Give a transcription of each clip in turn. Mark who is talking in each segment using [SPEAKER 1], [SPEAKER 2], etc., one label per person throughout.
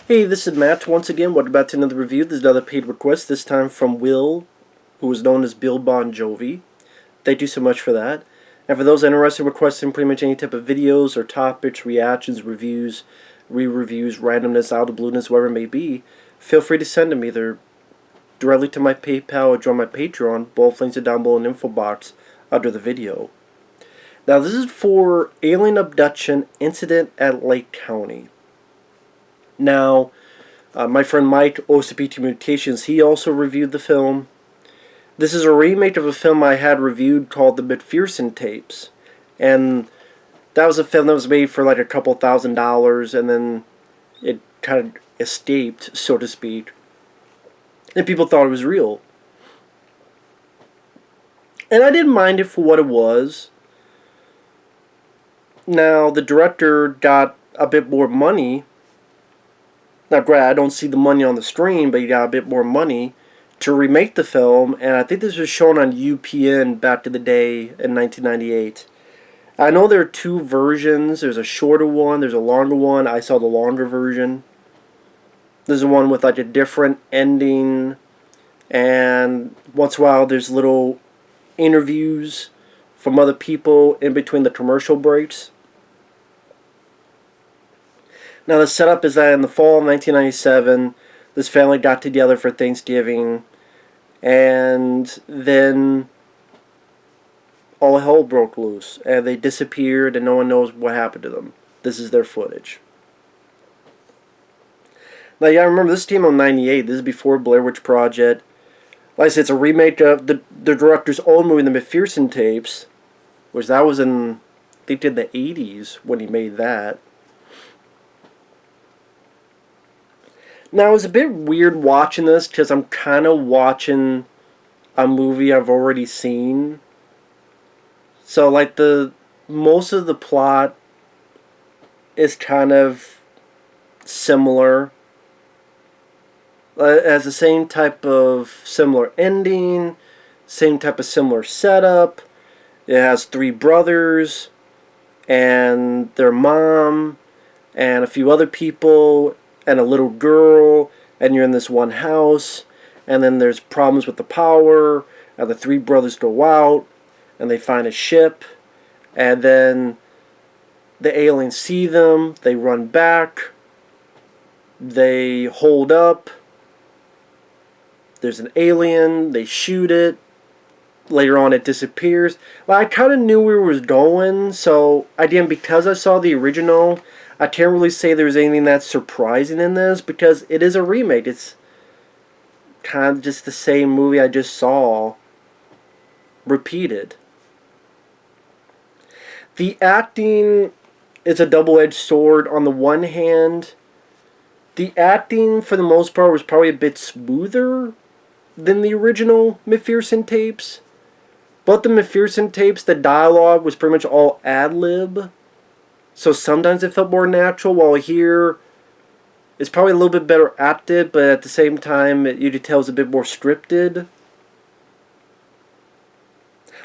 [SPEAKER 1] Hey, this is Matt once again. Welcome back to another review. This is another paid request, this time from Will, who is known as Bill Bon Jovi. Thank you so much for that. And for those interested in requesting pretty much any type of videos or topics, reactions, reviews, re-reviews, randomness, out of blueness, whatever it may be, feel free to send them either directly to my PayPal or join my Patreon. Both links are down below in the info box under the video. Now this is for alien abduction incident at Lake County. Now, my friend Mike, OCPT Mutations, he also reviewed the film. This is a remake of a film I had reviewed called the McPherson Tapes. And that was a film that was made for like a couple $1,000s, and then it kind of escaped, so to speak. And people thought it was real. And I didn't mind it for what it was. Now, the director got a bit more money. Now, granted, I don't see the money on the screen, but he got a bit more money to remake the film, and I think this was shown on UPN back in the day in 1998. I know there are two versions. There's a shorter one, there's a longer one. I saw the longer version. There's the one with like a different ending, and once in a while there's little interviews from other people in between the commercial breaks. Now the setup is that in the fall of 1997, this family got together for Thanksgiving, and then all hell broke loose, and they disappeared, and no one knows what happened to them. This is their footage. Now you gotta remember, this came out in 98, this is before Blair Witch Project. Like I said, it's a remake of the director's own movie, the McPherson Tapes, which that was in, I think, in the 80s when he made that. Now, it was a bit weird watching this because I'm kind of watching a movie I've already seen. So, like, most of the plot is kind of similar. It has the same type of similar ending, same type of similar setup. It has three brothers and their mom and a few other people and a little girl, and you're in this one house, and then there's problems with the power, and the three brothers go out, and they find a ship, and then the aliens see them, they run back, they hold up, there's an alien, they shoot it, later on it disappears. Well, I kind of knew where it was going, so I didn't, because I saw the original, I can't really say there's anything that's surprising in this, because it is a remake. It's kind of just the same movie I just saw repeated. The acting is a double-edged sword. On the one hand, the acting for the most part was probably a bit smoother than the original McPherson Tapes. But the McPherson Tapes, the dialogue was pretty much all ad-lib. So sometimes it felt more natural, while here it's probably a little bit better acted, but at the same time you could tell it's a bit more scripted.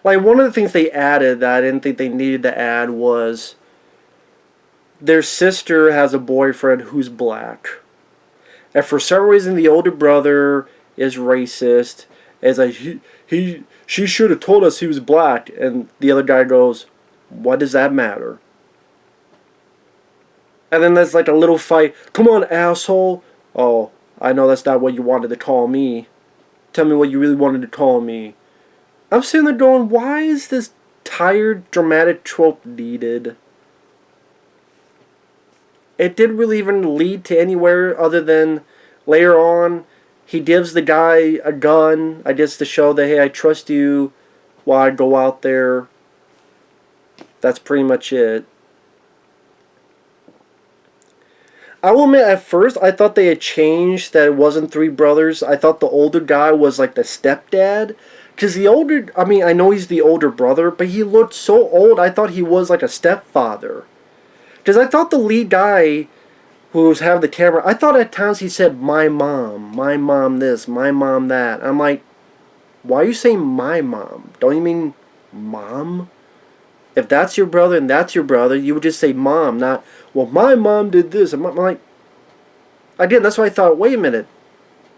[SPEAKER 1] Like, one of the things they added that I didn't think they needed to add was their sister has a boyfriend who's black. And for some reason the older brother is racist. It's like, she should have told us he was black. And the other guy goes, what does that matter? And then there's like a little fight. Come on, asshole. Oh, I know that's not what you wanted to call me. Tell me what you really wanted to call me. I'm sitting there going, why is this tired, dramatic trope needed? It didn't really even lead to anywhere other than later on, he gives the guy a gun, I guess to show that, hey, I trust you while I go out there. That's pretty much it. I will admit, at first, I thought they had changed, that it wasn't three brothers. I thought the older guy was like the stepdad. Because the older, I mean, I know he's the older brother, but he looked so old, I thought he was like a stepfather. Because I thought the lead guy who was having the camera, I thought at times he said, my mom this, my mom that. I'm like, why are you saying my mom? Don't you mean mom? If that's your brother and that's your brother, you would just say mom, not, well, my mom did this. I'm like, I did. That's why I thought, wait a minute,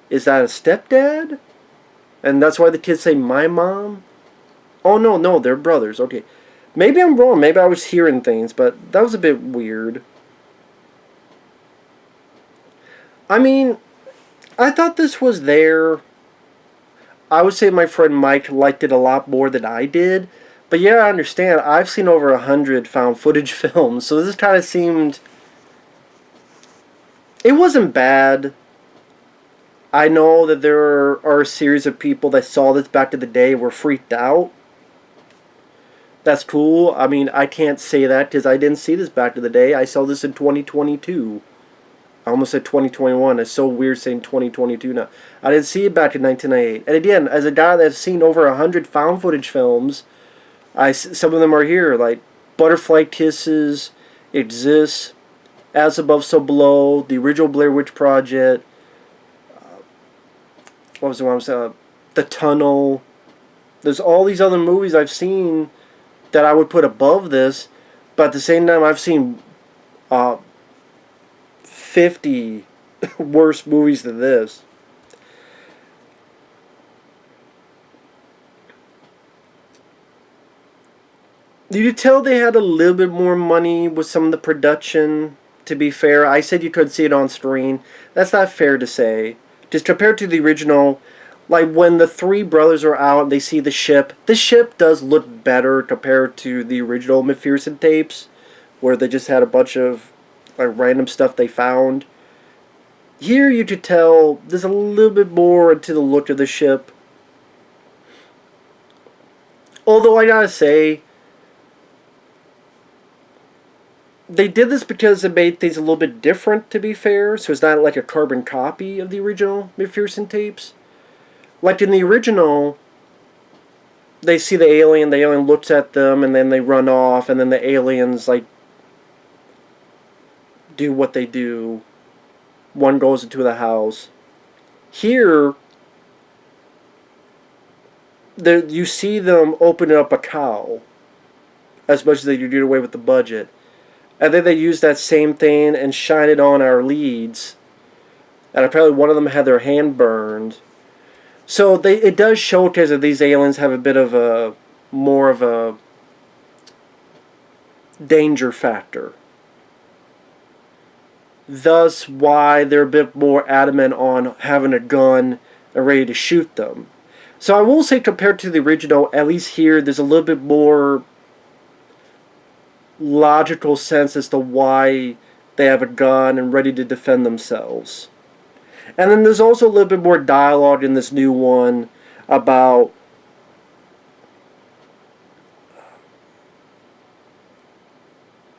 [SPEAKER 1] is that a stepdad? And that's why the kids say my mom. Oh no, they're brothers. Okay, maybe I'm wrong. Maybe I was hearing things, but that was a bit weird. I mean, I thought this was there. I would say my friend Mike liked it a lot more than I did. But yeah, I understand. I've seen over 100 found footage films, so this kind of seemed... It wasn't bad. I know that there are a series of people that saw this back in the day were freaked out. That's cool. I mean, I can't say that because I didn't see this back in the day. I saw this in 2022. I almost said 2021. It's so weird saying 2022 now. I didn't see it back in 1998. And again, as a guy that's seen over 100 found footage films, some of them are here, like Butterfly Kisses, Exists, As Above, So Below, the original Blair Witch Project, what was the one I was saying? The Tunnel. There's all these other movies I've seen that I would put above this, but at the same time, I've seen 50 worse movies than this. You could tell they had a little bit more money with some of the production, to be fair. I said you could see it on screen. That's not fair to say. Just compared to the original, like when the three brothers are out and they see the ship does look better compared to the original McPherson tapes, where they just had a bunch of like random stuff they found. Here you could tell there's a little bit more into the look of the ship. Although I gotta say, they did this because it made things a little bit different, to be fair, so it's not like a carbon copy of the original McPherson tapes. Like in the original, they see the alien looks at them, and then they run off, and then the aliens, like, do what they do. One goes into the house. Here, you see them open up a cow, as much as they do away with the budget. And then they use that same thing and shine it on our leads. And apparently one of them had their hand burned. So it does showcase that these aliens have a bit of a more of a danger factor. Thus why they're a bit more adamant on having a gun and ready to shoot them. So I will say compared to the original, at least here there's a little bit more logical sense as to why they have a gun and ready to defend themselves. And then there's also a little bit more dialogue in this new one about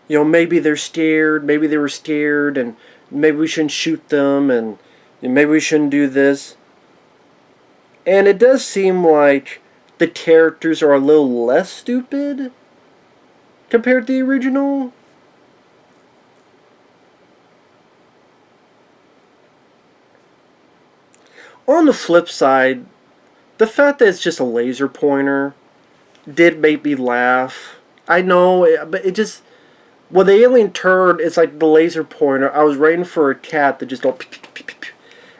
[SPEAKER 1] maybe they're scared, maybe they were scared, and maybe we shouldn't shoot them, and maybe we shouldn't do this. And it does seem like the characters are a little less stupid compared to the original. On the flip side, the fact that it's just a laser pointer did make me laugh. I know, but it just... When the alien turned, it's like the laser pointer. I was waiting for a cat to just go...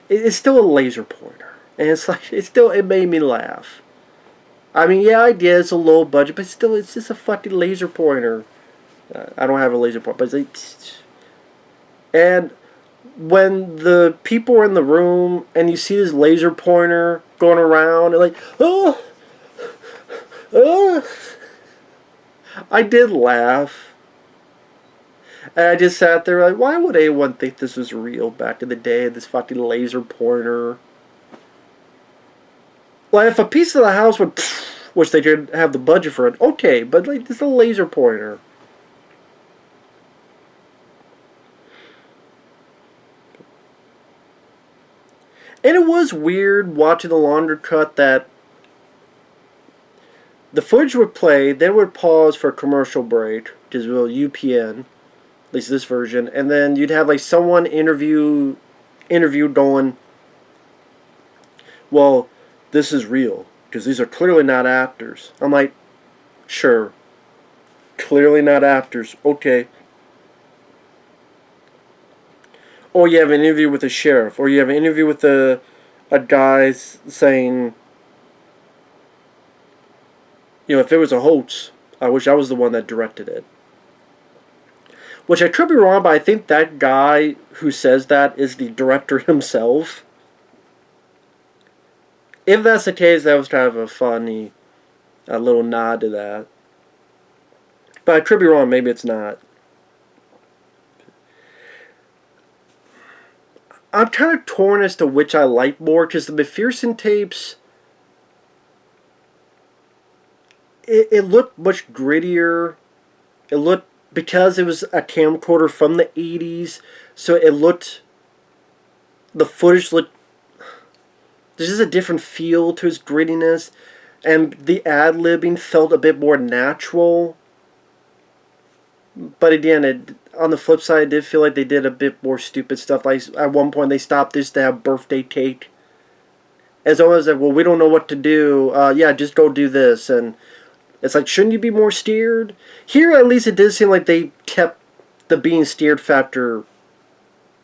[SPEAKER 1] It's still a laser pointer. And it's like, it made me laugh. I mean, yeah, I get it's a low budget, but still, it's just a fucking laser pointer. I don't have a laser pointer, but it's like... And when the people are in the room and you see this laser pointer going around and like, oh, I did laugh. And I just sat there like, why would anyone think this was real back in the day, this fucking laser pointer? Like, if a piece of the house would, which they didn't have the budget for it, okay, but like, it's a laser pointer. And it was weird watching the longer cut that the footage would play, then would pause for a commercial break, which is real UPN, at least this version, and then you'd have like someone interviewed going, well, this is real, because these are clearly not actors. I'm like, sure, clearly not actors, okay. or you have an interview with a sheriff, or you have an interview with a guy saying, you know, if it was a hoax, I wish I was the one that directed it. Which I could be wrong, but I think that guy who says that is the director himself. If that's the case, that was kind of a funny, a little nod to that. But I could be wrong, maybe it's not. I'm kind of torn as to which I like more, because the McPherson tapes, it looked much grittier. It looked, because it was a camcorder from the 80s, so it looked, the footage looked, there's just a different feel to its grittiness, and the ad-libbing felt a bit more natural. But again, on the flip side, I did feel like they did a bit more stupid stuff. Like, at one point, they stopped this to have birthday cake. As always, like, well, we don't know what to do. Yeah, just go do this. And it's like, shouldn't you be more steered? Here, at least, it did seem like they kept the being steered factor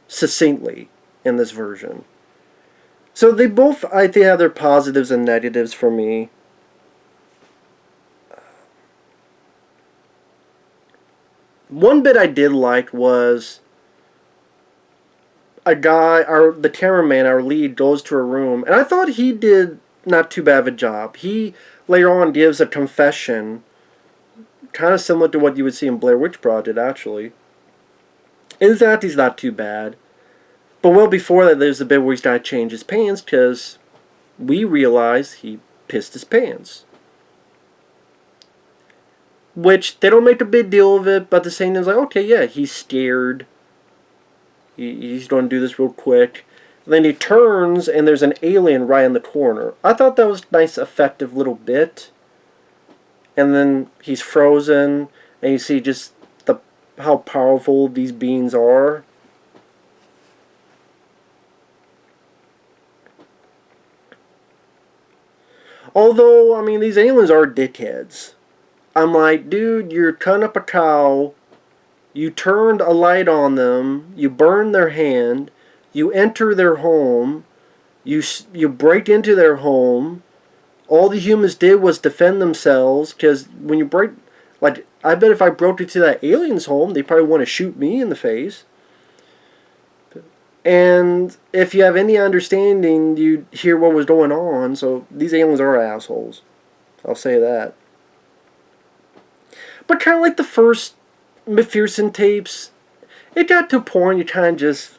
[SPEAKER 1] succinctly in this version. So they both, I think, have their positives and negatives for me. One bit I did like was a guy, the cameraman, our lead, goes to a room, and I thought he did not too bad of a job. He later on gives a confession, kind of similar to what you would see in Blair Witch Project, actually. In fact, he's not too bad. But well before that, there's a bit where he's got to change his pants, because we realize he pissed his pants. Which, they don't make a big deal of it, but the same is like, okay, yeah, he's scared. He's going to do this real quick. And then he turns, and there's an alien right in the corner. I thought that was a nice, effective little bit. And then he's frozen, and you see just how powerful these beings are. Although, I mean, these aliens are dickheads. I'm like, dude, you're cutting up a cow, you turned a light on them, you burned their hand, you enter their home, you break into their home, all the humans did was defend themselves, because when you break, like, I bet if I broke into that alien's home, they probably want to shoot me in the face. And if you have any understanding, you hear what was going on, so these aliens are assholes. I'll say that. But kind of like the first McPherson tapes, it got to a point you kind of just,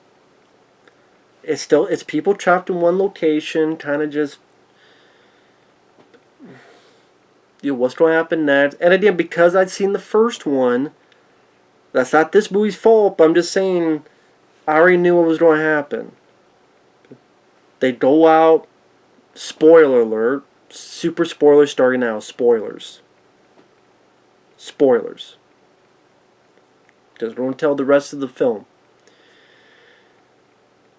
[SPEAKER 1] it's people trapped in one location, kind of just, you know, what's going to happen next. And again, because I'd seen the first one, that's not this movie's fault, but I'm just saying, I already knew what was going to happen. They go out, spoiler alert, super spoilers starting now, spoilers. Spoilers. Because we're going to tell the rest of the film.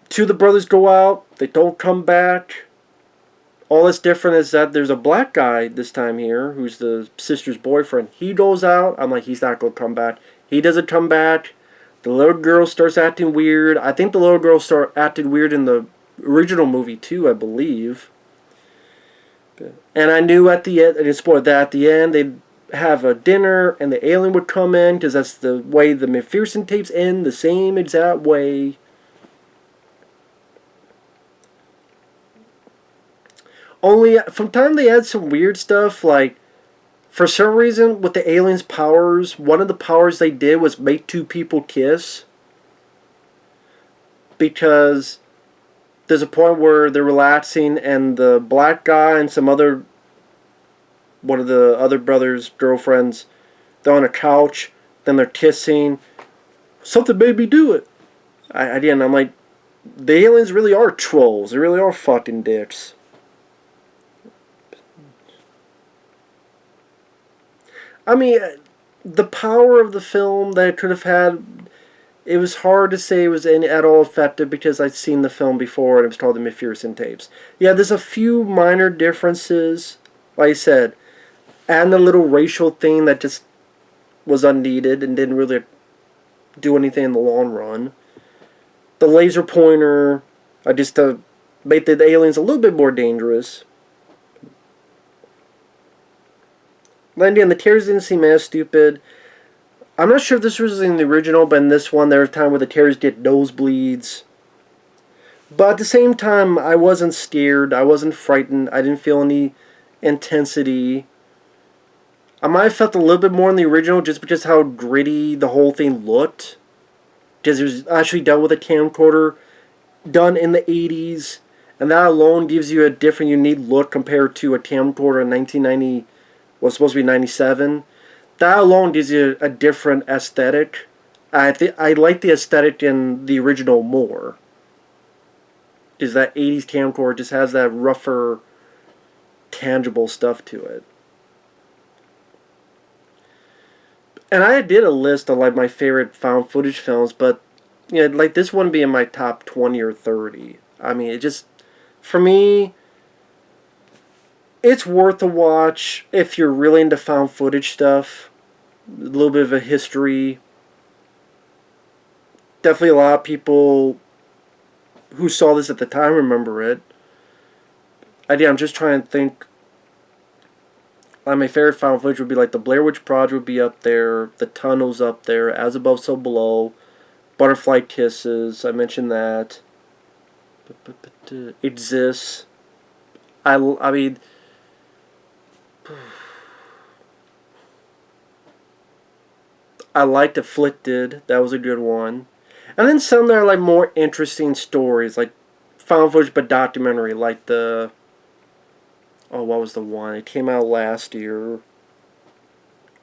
[SPEAKER 1] Two of the brothers go out. They don't come back. All that's different is that there's a black guy this time here, who's the sister's boyfriend. He goes out. I'm like, he's not going to come back. He doesn't come back. The little girl starts acting weird. I think the little girl acted weird in the original movie too, I believe. And I knew at the end, I didn't spoil that, at the end, they'd have a dinner, and the alien would come in, because that's the way the McPherson tapes end, the same exact way. Only, from time they add some weird stuff, like, for some reason, with the aliens' powers, one of the powers they did was make two people kiss. Because there's a point where they're relaxing, and the black guy and some other, one of the other brothers' girlfriends, they're on a couch, then they're kissing. Something made me do it. Again, I'm like, the aliens really are trolls. They really are fucking dicks. I mean, the power of the film that it could have had, it was hard to say it was at all effective, because I'd seen the film before and it was called the McPherson Tapes. Yeah, there's a few minor differences, like I said, and the little racial thing that just was unneeded and didn't really do anything in the long run. the laser pointer, just to make the aliens a little bit more dangerous. Then again, the terrors didn't seem as stupid. I'm not sure if this was in the original, but in this one, there was a time where the terrors did nosebleeds. But at the same time, I wasn't scared. I wasn't frightened. I didn't feel any intensity. I might have felt a little bit more in the original just because how gritty the whole thing looked. Because it was actually done with a camcorder, done in the 80s. And that alone gives you a different, unique look compared to a camcorder in 1990, well, supposed to be 97. That alone gives you a different aesthetic. I like the aesthetic in the original more. Because that 80s camcorder just has that rougher, tangible stuff to it. And I did a list of like my favorite found footage films, but you know, like this wouldn't be in my top 20 or 30. I mean, it just, for me, it's worth a watch if you're really into found footage stuff. A little bit of a history. Definitely a lot of people who saw this at the time remember it. I'm just trying to think. Like my favorite found footage would be like the Blair Witch Project would be up there, the Tunnels up there, As Above, So Below, Butterfly Kisses. I mentioned that. Exists. I mean, I liked Afflicted. That was a good one. And then some that are like more interesting stories, like found footage but documentary, like the, oh, what was the one? It came out last year,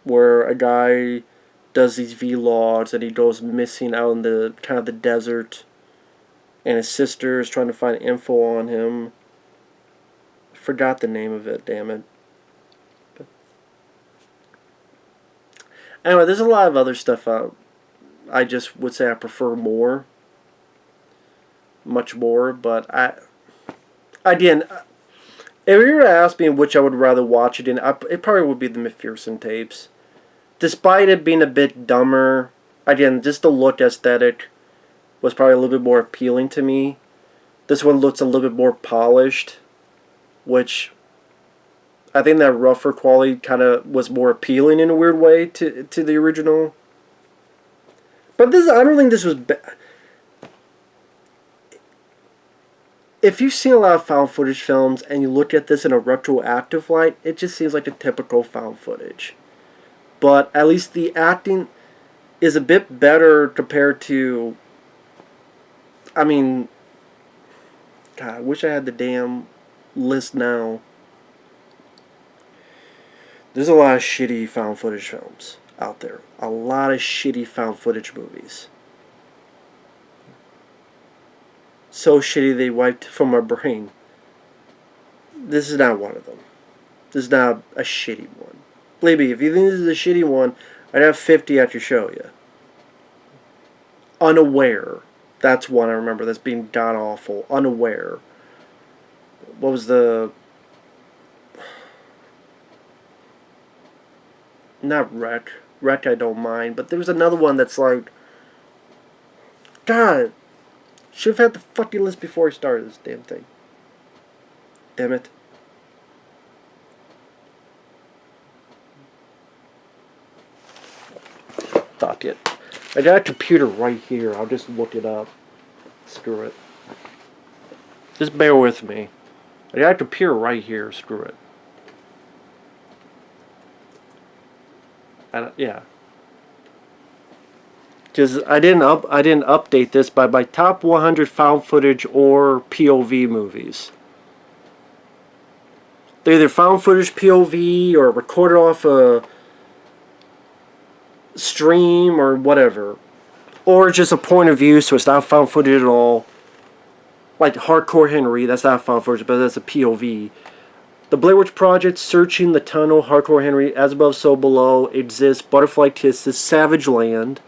[SPEAKER 1] where a guy does these vlogs and he goes missing out in the kind of the desert, and his sister is trying to find info on him. I forgot the name of it, damn it. But anyway, there's a lot of other stuff I just would say I prefer more. Much more, but again, if you were to ask me which I would rather watch it in, it probably would be the McPherson tapes. Despite it being a bit dumber, again, just the look aesthetic was probably a little bit more appealing to me. This one looks a little bit more polished, which I think that rougher quality kind of was more appealing in a weird way to the original. But this, I don't think this was if you've seen a lot of found footage films and you look at this in a retroactive light, it just seems like a typical found footage. But at least the acting is a bit better compared to, I mean, God, I wish I had the damn list now. There's a lot of shitty found footage films out there. A lot of shitty found footage movies. So shitty they wiped from my brain. This is not one of them. This is not a shitty one. Believe me, if you think this is a shitty one, I'd have 50 I could show you. Unaware. That's one I remember that's being god awful. Unaware. What was the... Not Wreck. Wreck I don't mind. But there was another one that's like... God. Should have had the fucking list before I started this damn thing. Damn it. Fuck it. I got a computer right here. I'll just look it up. Screw it. Just bear with me. I got a computer right here. Screw it. Yeah. Because I didn't update this by my top 100 found footage or POV movies. They're either found footage POV or recorded off a stream or whatever, or just a point of view, so it's not found footage at all. Like Hardcore Henry, that's not found footage, but that's a POV. The Blair Witch Project, Searching the Tunnel, Hardcore Henry, As Above, So Below, Exist, Butterfly Kisses, Savage Land,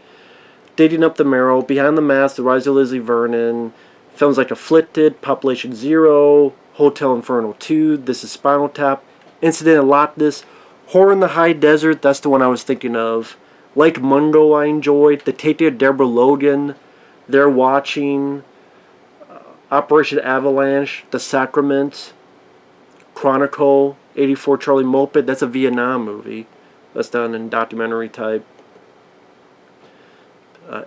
[SPEAKER 1] Digging Up the Marrow, Behind the Mask, The Rise of Lizzie Vernon, films like Afflicted, Population Zero, Hotel Inferno 2, This is Spinal Tap, Incident at Loch Ness, Horror in the High Desert, that's the one I was thinking of, Lake Mungo I enjoyed, The Taking of Deborah Logan, they're watching Operation Avalanche, The Sacrament, Chronicle, 84 Charlie Moped. That's a Vietnam movie. That's done in documentary type.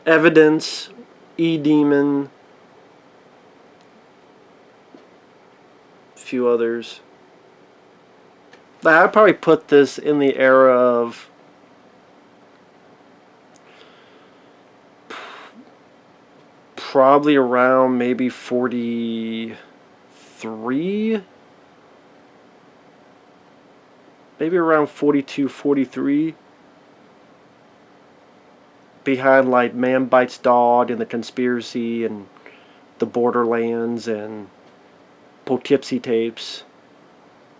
[SPEAKER 1] Evidence, E-Demon, a few others. I'd probably put this in the era of probably around maybe 43, maybe around 42, 43. Behind like Man Bites Dog and The Conspiracy and The Borderlands and Poughkeepsie Tapes.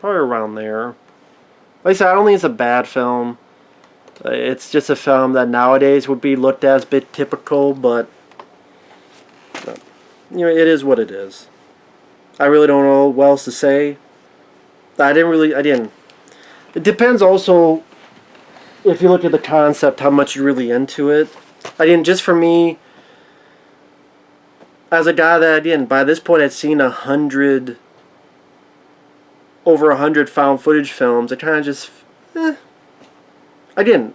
[SPEAKER 1] Probably around there. Like I said, I don't think it's a bad film. It's just a film that nowadays would be looked at as a bit typical, but you know, it is what it is. I really don't know what else to say. I didn't. It depends also, if you look at the concept, how much you're really into it. Just for me, as a guy that, by this point had seen over 100 found footage films, I kind of just, Again,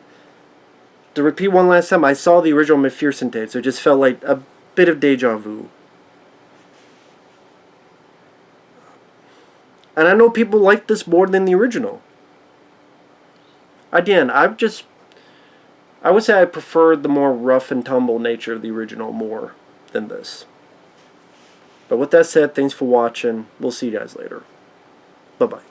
[SPEAKER 1] to repeat one last time, I saw the original McPherson Tape, so it just felt like a bit of deja vu. And I know people like this more than the original. Again, I would say I preferred the more rough and tumble nature of the original more than this. But with that said, thanks for watching. We'll see you guys later. Bye-bye.